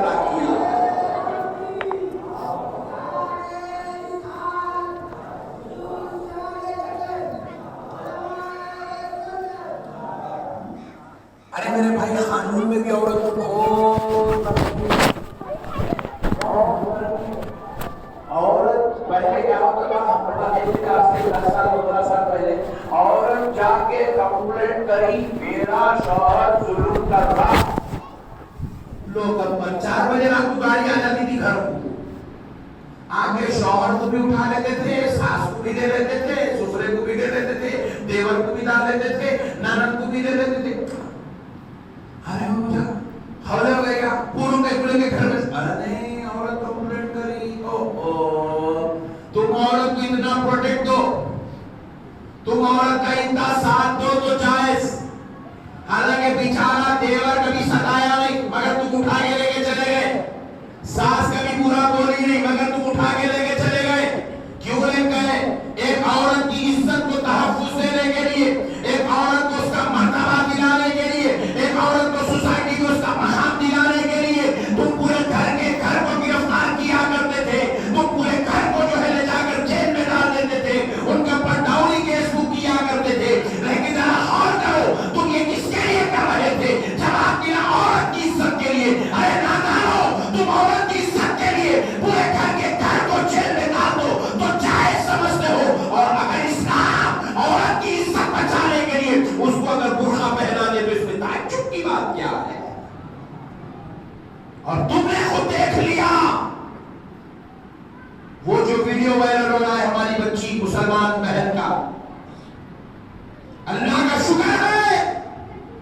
عطا کیا. ارے میرے بھائی قانون میں بھی عورت کو عورت پہلے کیا ہوتا تھا؟ 15 سال پہلے عورت جا کے کمپلینٹ کری میرا شوہر ظلم کر رہا. لوگ 4 بجے رات کو گاڑی آ جاتی تھی گھر کو، آگے شوہر کو بھی اٹھا لیتے تھے، ساس کو بھی دے لیتے تھے، سسرے کو بھی دے لیتے تھے، دیور کو بھی ڈال لیتے تھے، نند کو بھی دے لیتے تھے. ارے مجھے حوالے ہو گئے کیا پوروں کے کھلے کے گھر میں؟ ارے نہیں، عورت کمپلینٹ کری. تم عورت کو اتنا پروٹیکٹ دو، تم عورت کا اتنا ساتھ دو تو جائز. حالانکہ بیچارہ دیور کبھی ستایا نہیں مگر تم اٹھا کے لے کے چلے گئے، ساس کبھی برا بولی نہیں مگر تم اٹھا کے لے کے چلے گئے. کیوں لے گئے؟ ایک عورت کی عزت کو تحفظ دینے کے لیے، ایک عورت کو اس کا مرتبہ دلانے کے لیے، ایک عورت کو سوسائٹی کو اس کا مقام دلانے کے لیے تم پورے گھر کو گرفتار کیا کرتے تھے، تم پورے گھر کو جو ہے لے جا کر جیل میں ڈال دیتے تھے، ان کے اوپر ڈاؤری کیس بک کیا کرتے تھے. لیکن ذرا غور کرو تم یہ کس کے لیے کر رہے تھے؟ جواب دیا عورت کی عزت کے لیے. ارے نادانو، تم عورت کی عزت کے لیے پورے گھر کو جیل میں ڈال دو تو جائز سمجھتے ہو. اور اگر اسلام عورت کی عزت بچانے کے لیے اس کو اگر برقع پہنا دے تو اس میں تعجب کی بات کیا ہے؟ اور تم نے خود دیکھ لیا وہ جو ویڈیو وائرل ہو رہا ہے ہماری بچی مسلمان بہن کا. اللہ کا شکر ہے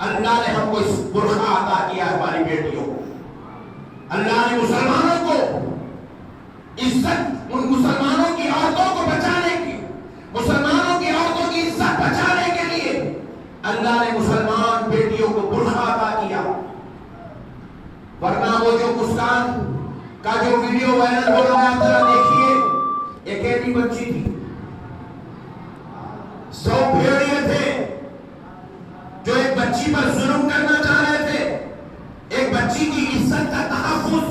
اللہ نے ہم کو اس برقع عطا کیا ہے ہماری بیٹیوں کو. اللہ نے مسلمانوں کو عزت، ان مسلمانوں کی عورتوں کو بچانے کی، مسلمانوں کی عورتوں کی عزت بچانے کے لیے اللہ نے مسلمان بیٹیوں کو برقع عطا کیا. ورنہ وہ جو مسکان کا جو ویڈیو وائرل ہو رہا ہے آپ ذرا دیکھیے، ایک ایسی بچی تھی، 100 بھیڑیے تھے جو ایک بچی پر ظلم کرنا چاہ رہے تھے. ایک بچی کی عزت کا تحفظ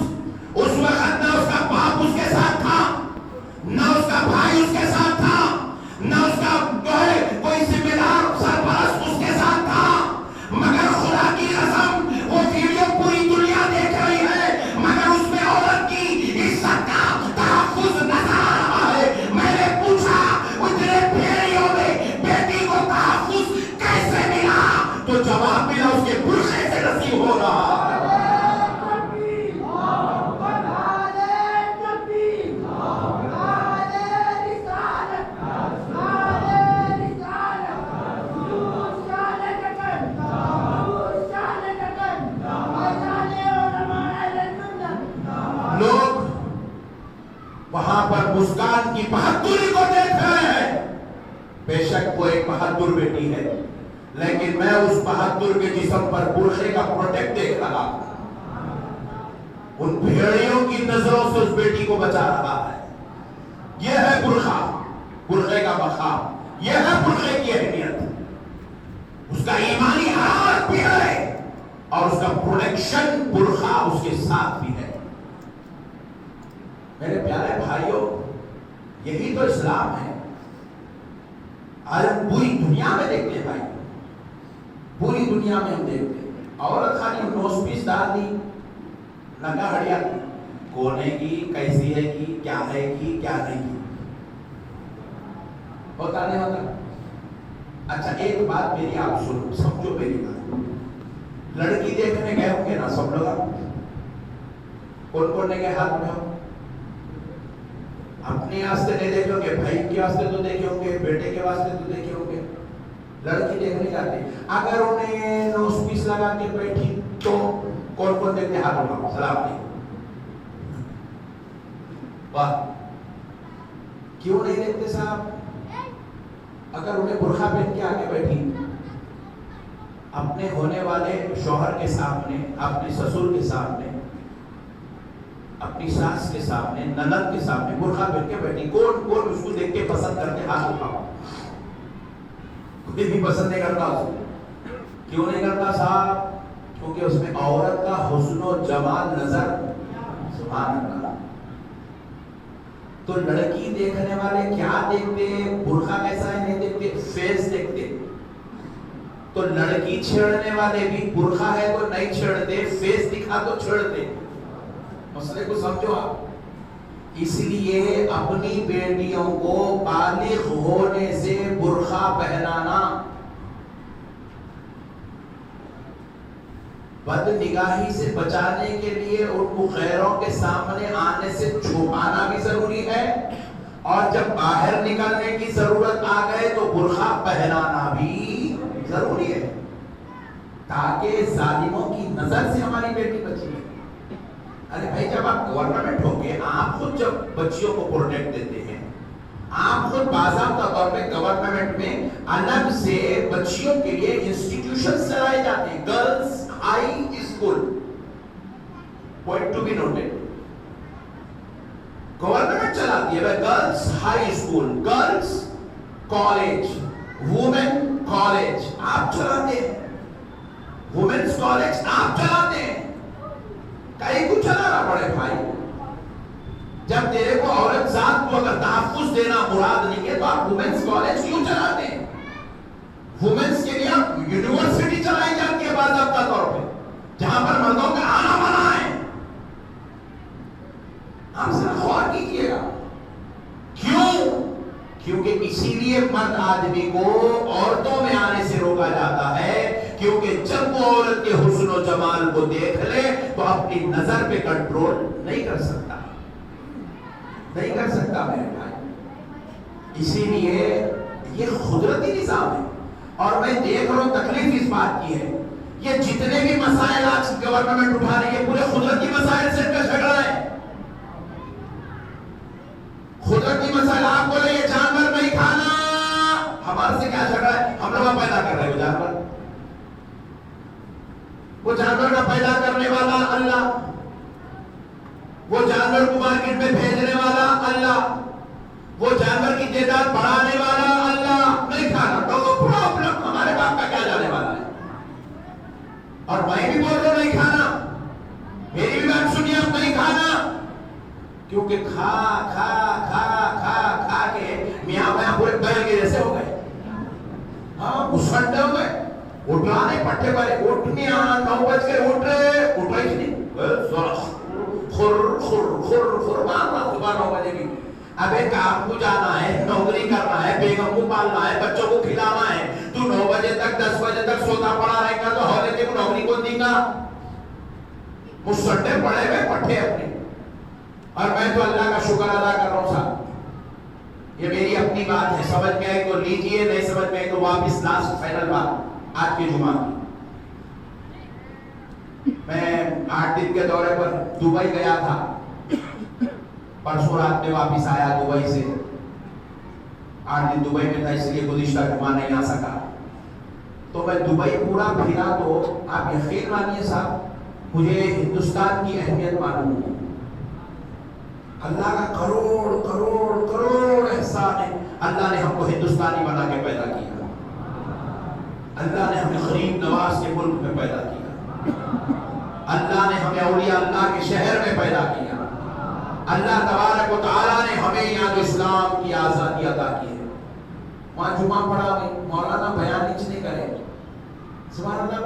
اس وقت نہ اس کا باپ اس کے ساتھ تھا، نہ اس کا بھائی اس کے ساتھ تھا، نہ اس کا کوئی ذمہ دار سرپرست اس کے ساتھ تھا. مگر خدا کی قسم وہ ویڈیو پوری دنیا دیکھ رہی ہے مگر اس میں عورت کی عزت کا تحفظ نظر آ رہا ہے. میں نے پوچھا اتنے بھیڑیوں میں بیٹی کو تحفظ کیسے ملا؟ تو جواب ملا اس کے برقعے سے نصیب ہو رہا ہے. وہاں پر مسکان کی بہادری کو دیکھ رہے ہیں. بے شک وہ ایک بہادر بیٹی ہے لیکن میں اس بہادر کے جسم پر برقعے کا پروٹیکٹ دیکھ رہا ہوں. ان بھیڑیوں کی نظروں سے اس بیٹی کو بچا رہا ہے. یہ ہے برقع، برقعے کا مقام، یہ ہے برقعے کی اہمیت. اس کا ایمانی حرارت بھی ہے اور اس کا پروٹیکشن برقع اس کے ساتھ بھی ہے. میرے پیارے بھائیوں، یہی تو اسلام ہے. آج ہم پوری دنیا میں دیکھتے ہیں بھائی، پوری دنیا میں ہم دیکھتے ہیں عورت خالی نوز پیس ڈال دی، نگا ہڑیا کی، کونے کی، کیسی ہے کی، کیا ہے کی، کیا نہیں کی. ہوتا نہیں ہوتا؟ اچھا ایک بات میری آپ سنو، سمجھو میری بات. لڑکی دیکھنے گئے ہوں گے نا سب لوگ، کون کون نے گئے ہاتھ اٹھاؤ. اپنے واسطے نہیں دیکھے ہوں گے، بھائی کے واسطے تو دیکھے ہوں گے، بیٹے کے واسطے تو دیکھے ہوں گے. لڑکی دیکھنے جاتے اگر انہیں نوز پیس لگا کے بیٹھی تو کون کون دیکھتے؟ ہاتھ اٹھاؤ. سلام علیکم. واہ، کیوں نہیں دیکھتے صاحب؟ اگر انہیں برقعہ پہن کے آگے بیٹھی اپنے ہونے والے شوہر کے سامنے، اپنے سسر کے سامنے، اپنی ساس کے سامنے، نند کے سامنے برقعہ پہن کے بیٹھی، کون کون اس کو دیکھ کے پسند کرتے؟ ہاتھ اٹھاؤ. کوئی بھی پسند نہیں کرتا اس کو. کیوں نہیں کرتا صاحب؟ کیونکہ اس میں عورت کا حسن و جمال نظر سبحان اللہ. تو لڑکی دیکھنے والے کیا دیکھتے؟ برقع کیسا ہے نہیں دیکھتے، فیس دیکھتے. تو لڑکی چھیڑنے والے بھی برقع ہے تو نہیں چھیڑتے، فیس دکھا تو چھیڑتے. مسئلے کو سمجھو آپ. اس لیے اپنی بیٹیوں کو بالغ ہونے سے برقع پہنانا، بد نگاہی سے بچانے کے لیے ان کو غیروں کے سامنے آنے سے چھپانا بھی ضروری ہے، اور جب باہر نکلنے کی ضرورت آ گئے تو برقع پہنانا بھی ضروری ہے، تاکہ ظالموں کی نظر سے ہماری بیٹی بچی ہے. ارے بھائی جب آپ گورنمنٹ ہو کے آپ خود جب بچیوں کو پروٹیکٹ دیتے ہیں، آپ خود باضابطہ طور پہ گورنمنٹ میں الگ سے بچیوں کے لیے انسٹیٹیوشن چلائے جاتے ہیں. Girls high school, point to be noted, government چلاتی ہے. Girls high school, girls college, women college آپ چلاتے ہیں، وومنس کالج آپ چلاتے ہیں. کہیں کو چلانا پڑے بھائی. جب تیرے کو عورت ذات کو اگر تحفظ دینا مراد نہیں ہے تو آپ وومنس کالج کیوں چلاتے ہیں؟ وومنس کے لیے آپ یونیورسٹی چلائی جاتی ہے باضابطہ طور پہ، جہاں پر مردوں کا آنا منع ہے. آپ ذرا غور کیجیے گا. کیوں؟ کیونکہ اسی لیے مرد آدمی کو عورتوں میں آنے سے روکا جاتا ہے، کیونکہ جب وہ عورت کے حسن و جمال کو دیکھ لے تو اپنی نظر پہ کنٹرول نہیں کر سکتا، نہیں کر سکتا میرے بھائی. اسی لیے یہ قدرتی نظام ہے. اور میں دیکھ رہا ہوں تکلیف اس بات کی ہے، یہ جتنے بھی مسائل آج گورنمنٹ اٹھا رہی ہے پورے قدرتی مسائل سے کا جھگڑا ہے. قدرتی مسائل آپ بولے یہ جانور نہیں کھانا، ہمارے سے کیا جھگڑا ہے؟ ہم لوگ پیدا کر رہے ہیں وہ جانور کا پیدا کرنے والا اللہ، وہ جانور کو مارکیٹ میں بھیجنے والا اللہ، وہ جانور کی تعداد بڑھانے والا اللہ. نہیں کھانا تو پرابلم ہمارے باپ کا کیا جانے والا ہے. اور میں بھی بول رہا ہوں نہیں کھانا، میری بھی بات سنیے، آپ نہیں کھانا. کیونکہ کھا کھا کھا کھا کھا کے میاں میاں پورے بیل کے جیسے ہو گئے. ہاں گھسنڈے ہو گئے. اٹھانے پٹھے والے اٹھنے 9 بج کے اٹھ رہے ہی نہیں، خر خر خر خر مارنا صبح 9 بجے کی. ابے کام کو جانا ہے، نوکری کرنا ہے، بیگم کو پالنا ہے، بچوں کو کھلانا ہے. تو 9 بجے تک 10 بجے تک سوتا پڑا رہے گا تو ہولے کے نوکری کو دیں گا. وہ سٹے پڑے ہوئے پٹھے اپنے. اور میں تو اللہ کا شکر ادا کر رہا ہوں صاحب، یہ میری اپنی بات ہے، سمجھ میں آئے تو لیجئے، نہیں سمجھ میں آئے تو واپس لاسٹ فائنل بات آج کے جمعہ کی. میں 8 دن کے دورے پر دبئی گیا تھا، پرسوں رات میں واپس آیا دبئی سے. 8 دن دبئی میں تھا، اس لیے گزشتہ جمعہ نہیں آ سکا. تو میں دبئی پورا پھرا تو آپ یقین مانیے صاحب مجھے ہندوستان کی اہمیت معلوم ہے. اللہ کا کروڑ کروڑ کروڑ احسان ہے. اللہ نے ہم کو ہندوستانی بنا کے پیدا کیا، اللہ نے ہمیں غریب نواز کے ملک میں پیدا کیا، اللہ نے ہمیں اولیاء اللہ کے شہر میں پیدا کیا. اللہ تبارک و تعالیٰ نے ہمیں یہاں جو اسلام کی آزادی عطا کی ہے. وہاں جمعہ پڑھا میں مولانا بیان نیچ نہیں کرے، سبحان اللہ.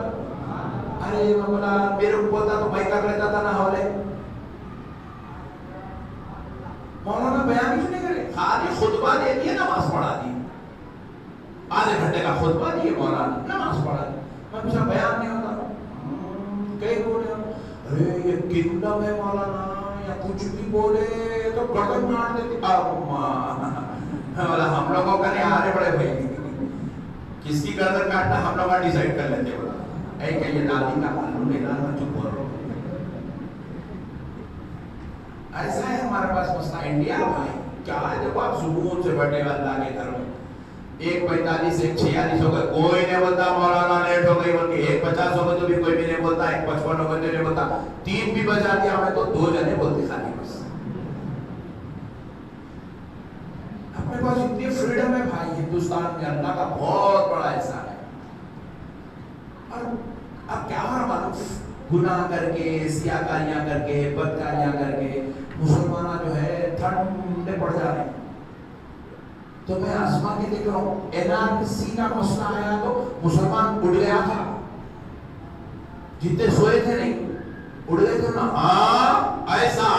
ارے مولانا میرے کو بولتا تو میں کر لیتا تھا نہ ہولے. مولانا بیان کیوں نہیں کرے؟ خالی خطبہ دے دیا، نماز پڑھا دی، آدھے گھنٹے کا خطبہ دیے مولانا، نماز پڑھا دی. میں پوچھا بیان نہیں ہوتا؟ کئی بولے ارے یہ کنگڈم ہے مولانا، یا کچھ بھی بولے تو گردن مار دیتے. ہم لوگوں کا نہیں، آرے بڑے بھائی کس کی گردن کاٹنا ہم لوگ ڈیسائیڈ کر لیتے. اے کہ یہ دادی کا معلوم نہیں، لانا چپ بول رہا ہوں. ایسا ہے ہمارے پاس مسئلہ. انڈیا بھائی کیا ہے، دیکھو آپ سکون سے بیٹھے اللہ کے گھر میں. 1:45 1:46 ہو گئے، کوئی نہیں بولتا مولانا لیٹ ہو گئی بول کے. 1:50 ہو گئے تو بھی کوئی بھی نہیں بولتا. 1:55 ہو گئے تو نہیں بولتا. 3 بھی بجا دیا ہمیں تو 2 جنے بولتے خالی بس. اپنے پاس اتنی فریڈم ہے بھائی ہندوستان میں، اللہ کا بہت بڑا احسان ہے. اور اب کیا ہو رہا معلوم، گناہ کر کے، سیاکاریاں کر کے، بدکاریاں کر کے مسلمان جو ہے ٹھنڈے پڑ جا رہے ہیں. تو میں آسمان کے دیکھ رہا ہوں NRC کا مسئلہ آیا تو مسلمان اڑ گیا تھا. جتنے سوئے تھے نہیں اڑ گئے تھے نا. ہاں ایسا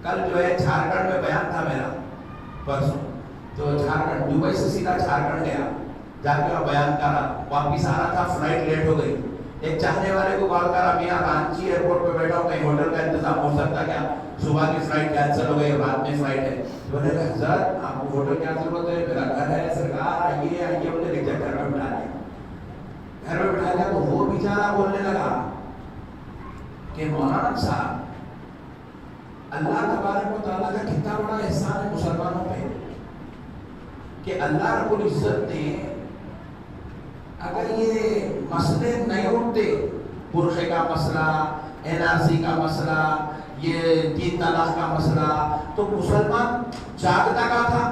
کل جو ہے جھارکھنڈ میں بیان تھا میرا پرسوں، تو جھارکھنڈ دبئی سے سیدھا جھارکھنڈ گیا، جا کے بیان کرا، واپس آ رہا تھا، فلائٹ لیٹ ہو گئی. ایک چاہنے والے کو کال کرا، میاں رانچی ایئرپورٹ پہ بیٹھا ہوں، کہیں ہوٹل کا انتظام ہو سکتا کیا؟ صبح کی فلائٹ کینسل ہو گئی، رات میں فلائٹ ہے. بولے گا حضرت آپ کو ہوٹل کی ضرورت ہے، میرا گھر ہے، سرکار آئیے آئیے، مجھے ریجیکٹ گھر میں بٹھا لیا. گھر میں بٹھا لیا تو وہ بیچارہ بولنے لگا کہ مولانا صاحب اللہ تبارک و تعالیٰ کا کتنا بڑا احسان ہے مسلمانوں پہ کہ اللہ رب العزت نے اگر یہ مسئلے نہیں اٹھتے، برقعے کا مسئلہ، NRC کا مسئلہ، یہ 3 طلاق کا مسئلہ، تو مسلمان جاگتا کا تھا.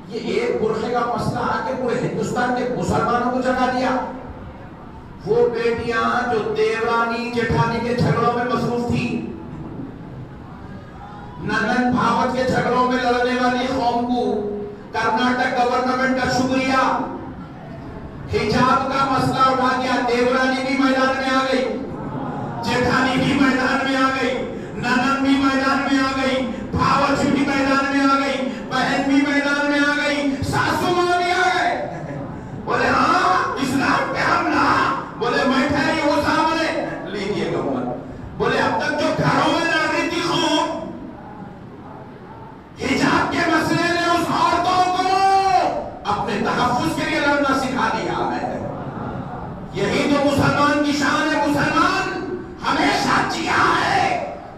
یہ ایک برقعے کا مسئلہ آ کے پورے ہندوستان کے مسلمانوں کو جگا دیا. وہ بیٹیاں جو دیورانی جٹھانی کے جھگڑوں میں مصروف تھی، ننند بھاوت کے جھگڑوں میں لڑنے والی قوم کو کرناٹک گورنمنٹ کا شکریہ، حجاب کا مسئلہ اٹھا دیا. دیورانی بھی میدان میں آ گئی، جٹھانی بھی میدان میں آ گئی، ننند بھی میدان میں آ گئی، بھاوت بھی میدان میں آ گئی، بہن بھی میدان میں آ گئی، ساسو ماں بھی آ گئے. بولے ہاں اسلام پہ حملہ، بولے میں ٹھہری وہ سامنے لیجیے گا. بولے اب تک جو گھروں میں لڑ رہی تھی خوب، حجاب کے مسئلے نے اس عورتوں کو اپنے تحفظ کے لیے لڑنا سکھا دیا ہے. یہی تو مسلمان کی شان ہے. مسلمان ہمیشہ جیا ہے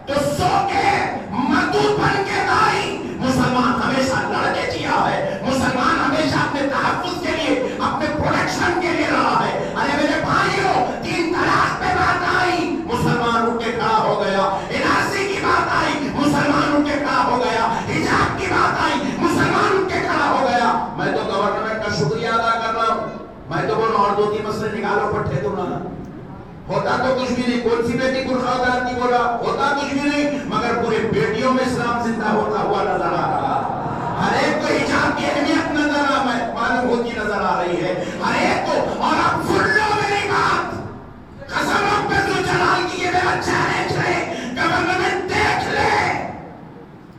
تو سو کے مردود بن کے نہیں، مسلمان ہمیشہ لڑ کے جیا ہے. مسلمان ہمیشہ اپنے تحفظ کے لیے، اپنے پروٹیکشن کے لیے لڑا ہے. ارے میرے بھائیوں، 3 طلاق پہ بات آئی، مسلمان اٹھ کے کھڑا ہو گیا. NRC کی بات آئی، مسلمان اٹھ کے کھڑا ہو گیا. حجاب کی بات آئی، مسلمان اٹھ کے کھڑا ہو گیا. میں تو گورنمنٹ کا شکریہ ادا کر رہا ہوں. میں تو بولوں اور 2-3 مسئلے نکالو پٹھے تو نہ ہوتا تو کچھ بھی نہیں. کون سی بیٹی برقع اتار نہیں بولا، ہوتا کچھ بھی نہیں، مگر پورے بیٹیوں میں اسلام زندہ ہوتا ہوا نظر آ رہا. ہر ایک کو حجاب کی اہمیت نظر معلوم ہوتی نظر آ رہی ہے ہر ایک کو. اور اب سن لو میری بات، قسم پہ تو جلال کی یہ میرا چیلنج ہے، گورنمنٹ دیکھ لے.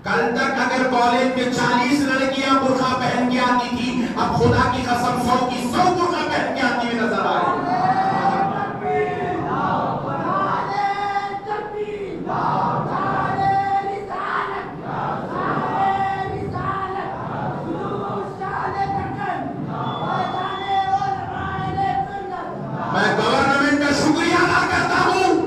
کل تک اگر کالج میں 40 لڑکیاں برقع پہن کے آتی تھی، اب خدا کی قسم 100 کی 100 برقع پہن کے آتی ہوئی نظر آ رہی ہے. میں گورنمنٹ کا شکریہ ادا کرتا ہوں،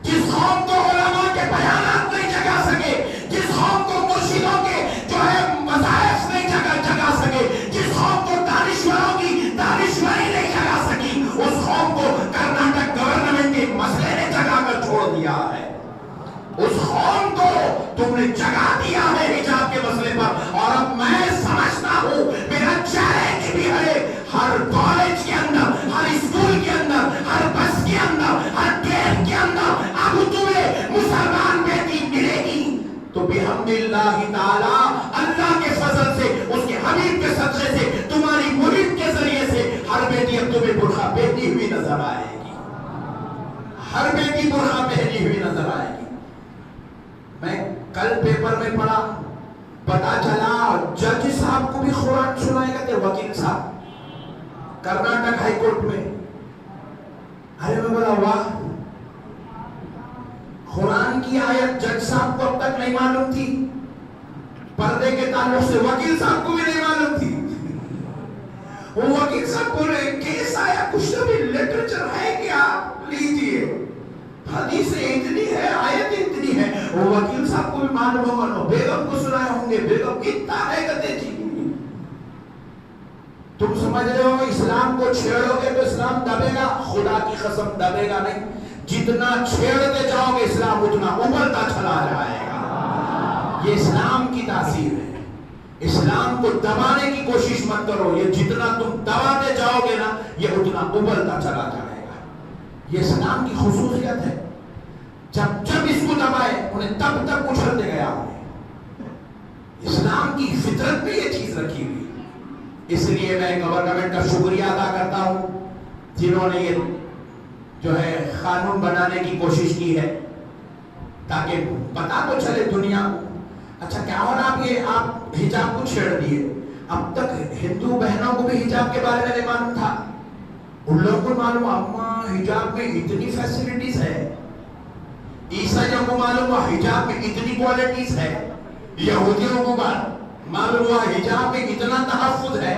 جس قوم کو علماء کے بیانات نہیں جگا سکے، جس قوم کو مرشدوں کے جو ہے مذاہب نہیں جگا سکے، جس قوم کو دانشوروں کی دانشوری نہیں جگا سکی، اس قوم کو کرناٹک گورنمنٹ کے مسئلے نے جگا کر چھوڑ دیا ہے. اس قوم کو تم نے جگا دیا ہے حجاب کے مسئلے پر. اور اب میں سمجھتا ہوں، میرا چیلنج بھی ہے، ہر کالج کے اندر، ہر اسکول کے اندر، ہر بس کے اندر، ہر ٹرین کے اندر اب تمہیں مسلمان بیٹی ملے گی تو بحمد اللہ تعالی، اللہ کے فضل سے، اس کے حبیب کے صدقے سے، تمہاری مرید کے ذریعے سے ہر بیٹی اب تمہیں برقع پہنی ہوئی نظر آئے گی. ہر بیٹی برقع پہنی ہوئی نظر آئے گی. میں کل پیپر میں پڑھا، پتا چلا جج صاحب کو بھی قرآن سنائے گا تھے، وکیل صاحب کرناٹک ہائی کورٹ میں. ارے میں بولا واہ، قرآن کی آیت جج صاحب کو اب تک نہیں معلوم تھی، پردے کے تعلق سے وکیل صاحب کو بھی نہیں معلوم تھی. وہ وکیل صاحب بولے کیس آیا، کچھ تو بھی لٹریچر ہے کیا، لیجئے، حدیثیں اتنی ہے، آیت اتنی ہے. وہ وکیل صاحب کو بھی معلوم ہوگا، بیگم کو سنائے ہوں گے، بیگم کتنا ہے کہتے جی. تم سمجھ رہے ہو اسلام کو چھیڑو گے تو اسلام دبے گا؟ خدا کی قسم دبے گا نہیں. جتنا چھیڑتے جاؤ گے اسلام اتنا ابھرتا چلا جائے گا. یہ اسلام کی تاثیر ہے. اسلام کو دبانے کی کوشش مت کرو، یہ جتنا تم دباتے جاؤ گے نا یہ اتنا ابلتا چلا جائے گا. یہ اسلام کی خصوصیت ہے، جب جب اس کو دبائے انہیں تب تک اچھلتے گیا. اسلام کی فطرت میں یہ چیز رکھی ہوئی. اس لیے میں گورنمنٹ کا شکریہ ادا کرتا ہوں جنہوں نے یہ جو ہے قانون بنانے کی کوشش کی ہے تاکہ پتا تو چلے دنیا کو. اچھا کیا ہو رہا آپ حجاب کو چھیڑ دیے. اب تک ہندو بہنوں کو بھی حجاب کے بارے میں نہیں معلوم تھا. ان لوگوں کو معلوم اما حجاب میں اتنی فیسلٹیز ہے. عیسائیوں کو معلوم ہوا حجاب میں اتنی کوالٹیز ہے. یہودیوں کو معلوم ہوا حجاب میں اتنا تحفظ ہے.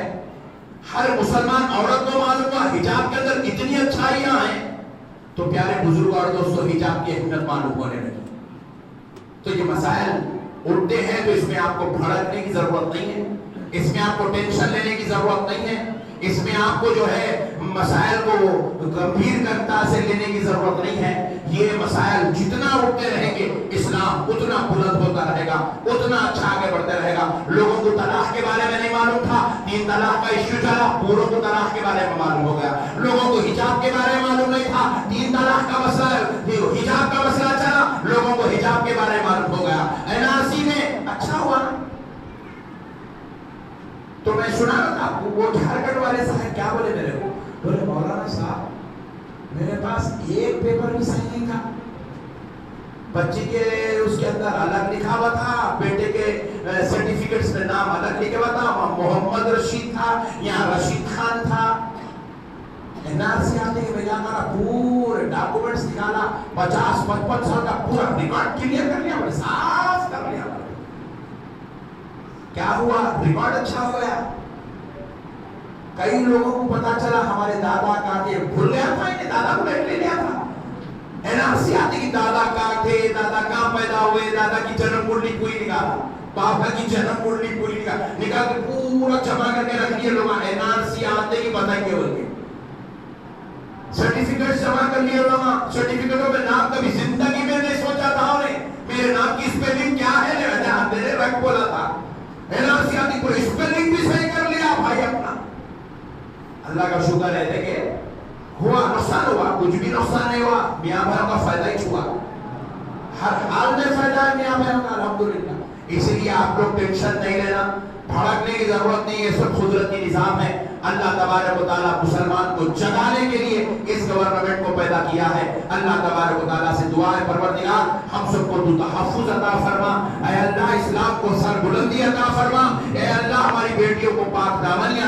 ہر مسلمان عورت کو معلوم ہوا حجاب کے اندر اتنی اچھائیاں ہیں. تو پیارے بزرگ اور دوستوں حجاب کی اہمیت معلوم ہونے لگی. تو یہ مسائل اٹھتے ہیں تو اس میں آپ کو بھڑکنے کی ضرورت نہیں ہے، اس میں آپ کو ٹینشن لینے کی ضرورت نہیں ہے، اس میں آپ کو جو ہے مسائل کو گمبھیرتا سے لینے کی ضرورت نہیں ہے. یہ مسائل جتنا اٹھتے رہیں گے اسلام اتنا بلند ہوتا رہے گا، اتنا اچھا آگے بڑھتے رہے گا. لوگوں کو طلاق کے بارے میں نہیں معلوم تھا، 3 طلاق کا ایشو چلا، پوروں کو طلاق کے بارے میں معلوم ہو گیا. لوگوں کو حجاب کے بارے میں معلوم نہیں تھا، 3 طلاق کا مسئلہ حجاب کا مسئلہ چلا، لوگوں کو حجاب کے بارے میں معلوم ہو گیا. NRC میں اچھا ہوا. تو میں سنا تھا وہ جھارکھنڈ والے صاحب کیا بولے میرے کو، بولے مولانا صاحب میرے پاس ایک پیپر بھی صحیح نہیں تھا. بچی کے اس کے اندر الگ لکھا ہوا تھا، بیٹے کے سرٹیفکیٹس میں نام الگ لکھا ہوا تھا، محمد رشید تھا یا رشید خان تھا. NRC آتے ہی بجا کر پورے ڈاکومنٹس نکالا، 50-55 سال کا پورا ریکارڈ کلیئر کر لیا، صاف کر لیا. کیا ہوا؟ ریکارڈ اچھا ہو گیا. کئی لوگوں کو پتا چلا ہمارے دادا کا تھے، بھول گیا تھا انہیں دادا کو لے لیا تھا. NRC آتی کہ دادا کا تھے، دادا کہاں پیدا ہوئے، دادا کی جنم کنڈلی پوری نکالا، پاپا کی جنم کنڈلی پوری نکال کے پورا جمع کر کے رکھ دیا. لوگ NRC آتے ہی بتائیں گے بولتے سرٹیفکیٹ جمع کر لیے. لوگ سرٹیفکیٹوں میں نام کبھی زندگی میں نہیں سوچا تھا انہیں میرے نام کی اسپیلنگ کیا ہے، میرے رنگ بولا تھا. NRC آتی کوئی اسپیلنگ بھی صحیح کر لیا بھائی اپنا. اللہ کا شکر ہے دیکھیں ہوا، نقصان ہوا کچھ بھی نقصان نہیں ہوا، میاں بھائیوں کا فائدہ ہی ہوا. ہر حال میں فائدہ ہے میاں بھائیوں کا الحمدللہ. اس لیے آپ لوگ ٹینشن نہیں لینا، بھڑکنے کی ضرورت نہیں. یہ سب قدرتی نظام ہے. اللہ تبارک و تعالیٰ مسلمان کو جگانے کے لیے اس گورنمنٹ کو پیدا کیا ہے. اللہ تبارک و تعالیٰ سے دعا ہے پروردگار ہم سب کو تو تحفظ عطا فرما. اے اللہ اسلام کو سر بلندی عطا فرما. اے اللہ ہماری بیٹیوں کو پاک دامنی